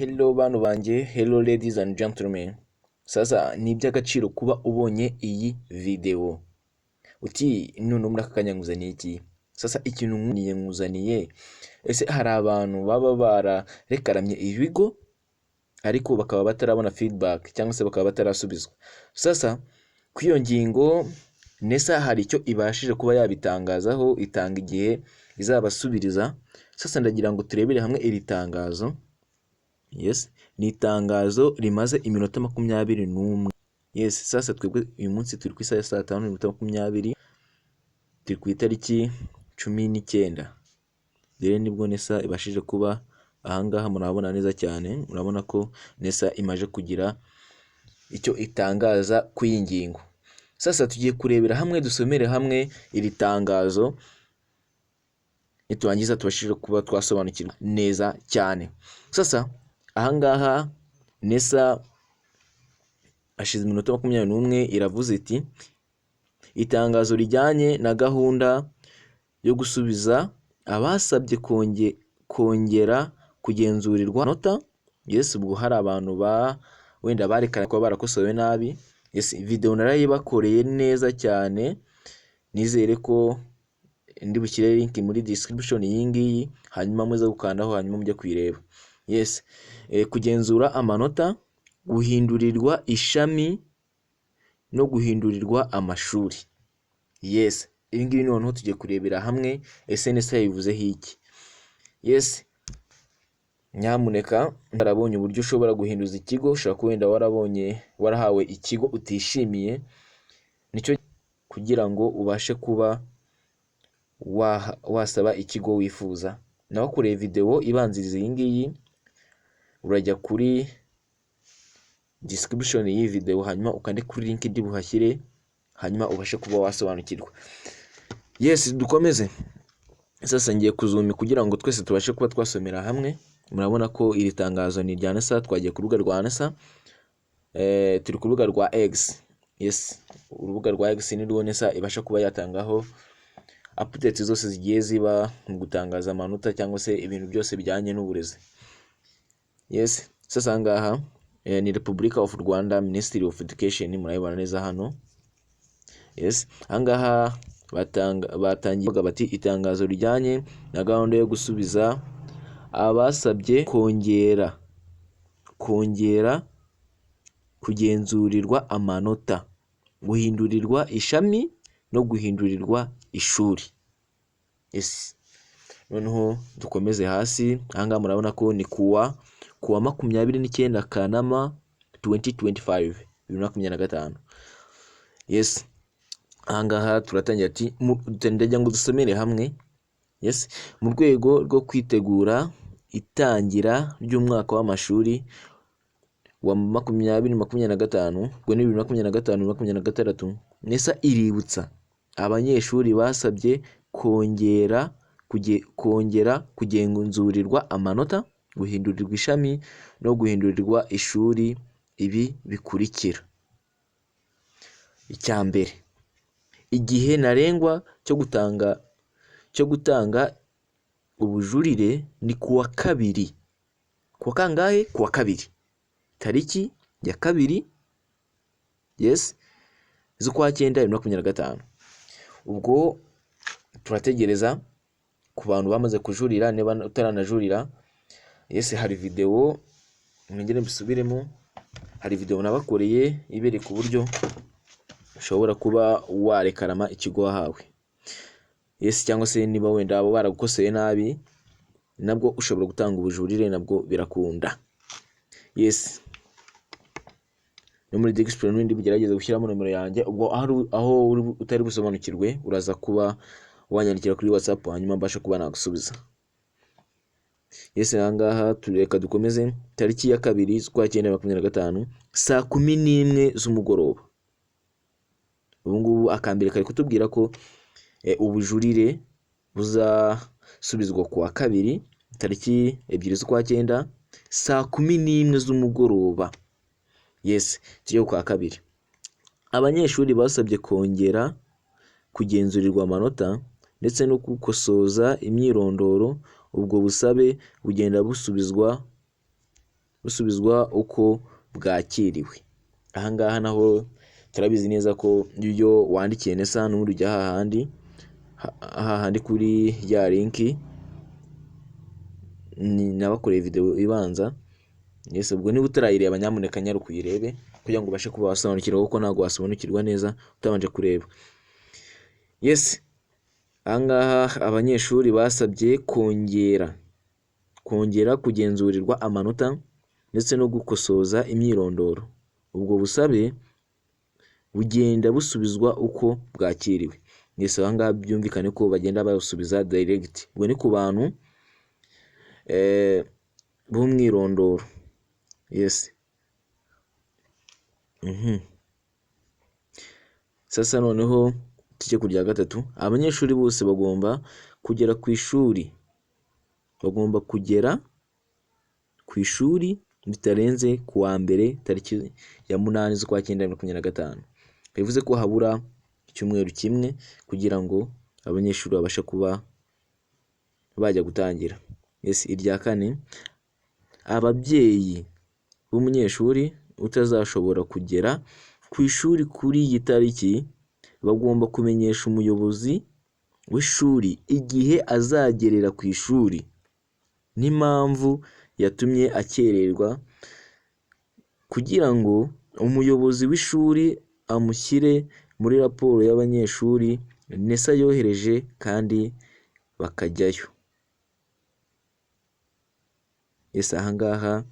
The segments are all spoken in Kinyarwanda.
Hello bantu banjye, hello ladies and gentlemen. Sasa ni iby'agaciro kuba ubonye iyi video. Uti none muri aka kanya nkuzaniye iki? Sasa ikintu nkuzaniye, ese hari abantu baba bararekaramye ibigo ariko bakaba batarabona feedback cyangwa se bakaba batarasubizwa. Sasa ku iyo ngingo NESA hari icyo ibashije kuba yabitangazaho, itanga igihe izabasubiriza. Sasa ndagira ngo turebere hamwe iri tangazo. Yes, ni itangazo rimaze iminota 21. Yes, sasa twebwe uyu munsi turi ku isaha ya 5:20, turi ku itariki 19. Rero nibwo NESA ibashije kuba ahangaha, murabona neza cyane, murabona ko NESA imaje kugira icyo itangaza ku iyi ngingo. Sasa tugiye kurebera hamwe, dusomere hamwe iri tangazo, niturangiza tubashije kuba twasobanukirwa neza cyane. Sasa ahangaha NESA ashize iminota 21 iravuze iti itangazo rijyanye na gahunda yo gusubiza abasabye kongera kugenzurirwa amanota. Yes, ubwo hari abantu wenda barekana kuba barakosowe nabi. Yes, video narayibakoreye neza cyane, nizere ko ndi bushyire link muri description iyi ngiyi, hanyuma muze gukandaho hanyuma mujye kwireba. Yes, kugenzura amanota, guhindurirwa ishami no guhindurirwa amashuri. Yes, ibi ngibi noneho tugiye kurebera hamwe ese NESA yivuzeho iki. Yes, nyamuneka narabonye uburyo ushobora guhinduza ikigo, ushobora kuba wenda warahawe ikigo utishimiye, nicyo kugira ngo ubashe kuba wasaba ikigo wifuza. Naho kureba video ibanziriza iyi ngiyi, urajya kuri description y'iyi video, hanyuma ukande kuri link ndi buhashyire, hanyuma ubashe kuba wasobanukirwa. Yes, dukomeze. Sasa ngiye kuzumi kugira ngo twese tubashe kuba twasomera hamwe. Murabona ko iri tangazo ni rya NESA, twagiye ku rubuga rwa NESA, turi ku rubuga rwa X. Yes, urubuga rwa X ni rwo NESA ibasha kuba yatangaho updates zose zigiye ziba mu gutangaza amanota cyangwa se ibintu byose bijyanye n'uburezi. Yes, sasa ngaha ni Republic of Rwanda, Ministry of Education, murayibona neza hano. Yes, ahangaha batangiye bati itangazo rijyanye na gahunda yo gusubiza abasabye kongera kugenzurirwa amanota, guhindurirwa ishami no guhindurirwa ishuri. Yes, noneho dukomeze hasi. Ahangaha murabona ko ni kuwa 29 Kanama 2025, 2025. Yes, ahangaha turatangira ati ndagira ngo dusomere hamwe. Yes, mu rwego rwo kwitegura itangira ry'umwaka w'amashuri wa 2025 ubwo ni 2025-2026, NESA iributsa abanyeshuri basabye kongera kugenzurirwa amanota, guhindurirwa ishami no guhindurirwa ishuri ibi bikurikira. Icya mbere, igihe ntarengwa cyo gutanga ubujurire ni kuwa kabiri. Kuwa kangahe? Kuwa kabiri, tariki ya 2, yes, z'ukwa 9 2025. Ubwo turategereza ku bantu bamaze kujurira, niba utaranajurira. Yes, hari video mwongere mbisubiremo, hari video nabakoreye ibereka uburyo ushobora kuba warekarama ikigo wahawe. Yes, cyangwa se niba wenda abo baragukoseye nabi, nabwo ushobora gutanga ubujurire, nabwo birakunda. Yes, no muri description n'indi bigerageza gushyiramo nomero yanjye, ubwo aho utari busobanukirwe uraza kuba wanyandikira kuri WhatsApp, hanyuma mbasha kuba nagusubiza. Yes, ahangaha tureka dukomeze. Tariki ya 2 z'ukwa 9 2025 saa 11 z'umugoroba. Ubu ngubu akambere kari kutubwira ko ubujurire buzasubizwa kuwa 2 tariki 2 z'ukwa 9 saa 11 z'umugoroba. Yes, tujye kwa 2. Abanyeshuri basabye kongera kugenzurirwa amanota ndetse no gukosoza imyirondoro, ubwo busabe bugenda busubizwa busubizwa uko bwakiriwe. Ahangaha naho turabizi neza ko iyo wandikiye NESA n'ubundi ujya hahandi kuri ya linki nabakoreye video ibanza. Yes, ubwo niba utarayireba nyamuneka nyaruka uyirebe kugira ngo ubashe kuba wasobanukirwa, kuko ntabwo wasobanukirwa neza utabanje kureba. Yes, ahangaha abanyeshuri basabye kongera kugenzurirwa amanota ndetse no gukosoza imyirondoro. Ubwo busabe bugenda busubizwa uko bwakiriwe. Yes, ahangaha byumvikane ko bagenda basubiza direct. Ubwo ni ku bantu b'umwirondoro. Yes. Sasa noneho tujye ku rya gatatu. Abanyeshuri bose bagomba kugera ku ishuri. Bagomba kugera ku ishuri bitarenze ku wa mbere tariki ya 8 z'ukwa 2025. Bivuze ko habura icyumweru kimwe kugira ngo abanyeshuri babashe kuba bajya gutangira. Yes, irya kane, ababyeyi b'umunyeshuri utazashobora kugera ku ishuri kuri iyi tariki bagomba kumenyesha umuyobozi w'ishuri igihe azagerera ku ishuri n'impamvu yatumye akererwa, kugira ngo umuyobozi w'ishuri amushyire muri raporo y'abanyeshuri NESA yohereje kandi bakajyayo. Yes, ahangaha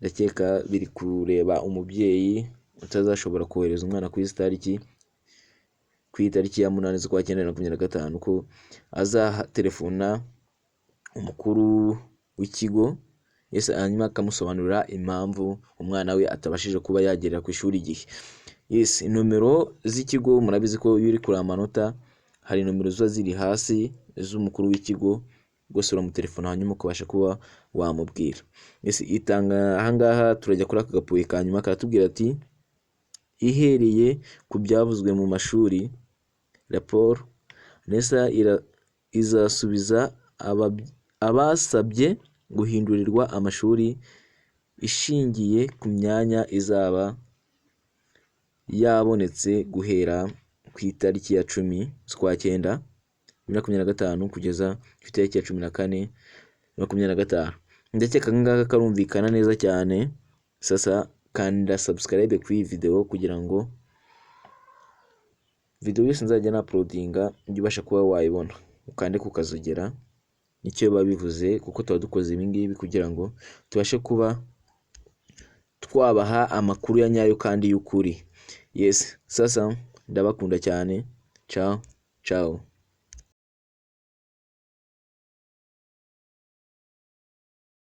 ndakeka biri kureba umubyeyi utazashobora kohereza umwana ku itariki ya 8 z'ukwa 2025 ko azatelefona umukuru w'ikigo. Yes, hanyuma akamusobanurira impamvu umwana we atabashije kuba yagerera ku ishuri igihe. Yes, nomero z'ikigo murabizi ko iyo uri kuri amanota hari nomero ziba ziri hasi z'umukuru w'ikigo, rwose uramutelefona hanyuma ukabasha kuba wamubwira. Yes, itanga ahangaha turajya kuri aka gapuye kanyuma karatubwira ati ihereye ku byavuzwe mu mashuri, raporo NESA izasubiza abasabye guhindurirwa amashuri ishingiye ku myanya izaba yabonetse guhera ku itariki ya 10 z'ukwa 9 2025 kugeza ku itariki ya 14 2025. Ndakeka ngaka karumvikana neza cyane. Sasa kanda subscribe kuri iyi video kugira ngo video yose nzajya na uploadinga ujye ubasha kuba wayibona, ukande kukazogera. Nicyo biba bivuze, kuko tuba dukoze ibi ngibi kugira ngo tubashe kuba twabaha amakuru ya nyayo kandi y'ukuri. Yes, sasa ndabakunda cyane. Ciao ciao.